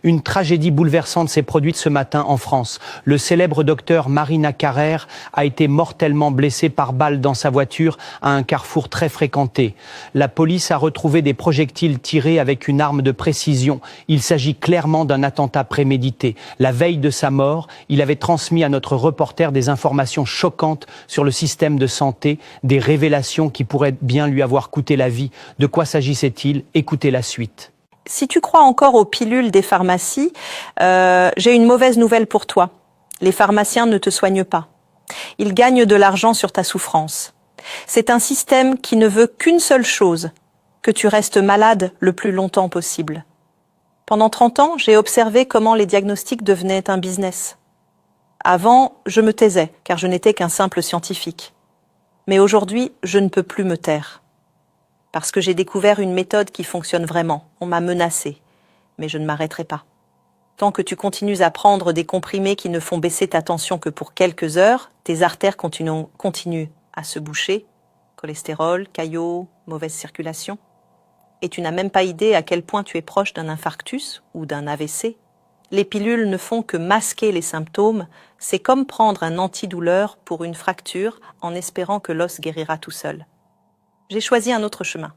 Une tragédie bouleversante s'est produite ce matin en France. Le célèbre docteur Marina Carrère a été mortellement blessé par balle dans sa voiture à un carrefour très fréquenté. La police a retrouvé des projectiles tirés avec une arme de précision. Il s'agit clairement d'un attentat prémédité. La veille de sa mort, il avait transmis à notre reporter des informations choquantes sur le système de santé, des révélations qui pourraient bien lui avoir coûté la vie. De quoi s'agissait-il? Écoutez la suite. Si tu crois encore aux pilules des pharmacies, j'ai une mauvaise nouvelle pour toi. Les pharmaciens ne te soignent pas. Ils gagnent de l'argent sur ta souffrance. C'est un système qui ne veut qu'une seule chose, que tu restes malade le plus longtemps possible. Pendant 30 ans, j'ai observé comment les diagnostics devenaient un business. Avant, je me taisais, car je n'étais qu'un simple scientifique. Mais aujourd'hui, je ne peux plus me taire. Parce que j'ai découvert une méthode qui fonctionne vraiment. On m'a menacé, mais je ne m'arrêterai pas. Tant que tu continues à prendre des comprimés qui ne font baisser ta tension que pour quelques heures, tes artères continuent à se boucher. Cholestérol, caillots, mauvaise circulation. Et tu n'as même pas idée à quel point tu es proche d'un infarctus ou d'un AVC. Les pilules ne font que masquer les symptômes. C'est comme prendre un antidouleur pour une fracture en espérant que l'os guérira tout seul. J'ai choisi un autre chemin.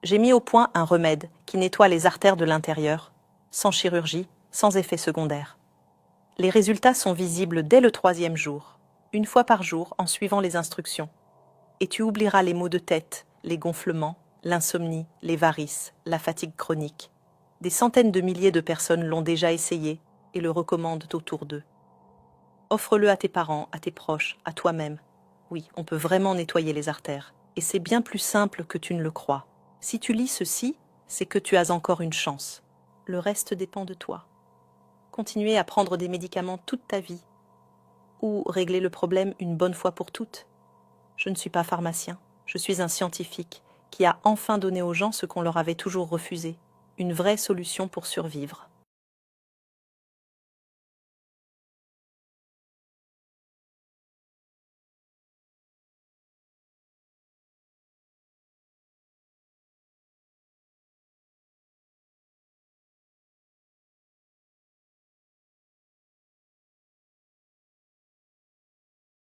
J'ai mis au point un remède qui nettoie les artères de l'intérieur, sans chirurgie, sans effet secondaire. Les résultats sont visibles dès le 3e jour, une fois par jour en suivant les instructions. Et tu oublieras les maux de tête, les gonflements, l'insomnie, les varices, la fatigue chronique. Des centaines de milliers de personnes l'ont déjà essayé et le recommandent autour d'eux. Offre-le à tes parents, à tes proches, à toi-même. Oui, on peut vraiment nettoyer les artères. Et c'est bien plus simple que tu ne le crois. Si tu lis ceci, c'est que tu as encore une chance. Le reste dépend de toi. Continuer à prendre des médicaments toute ta vie. Ou régler le problème une bonne fois pour toutes. Je ne suis pas pharmacien. Je suis un scientifique qui a enfin donné aux gens ce qu'on leur avait toujours refusé. Une vraie solution pour survivre.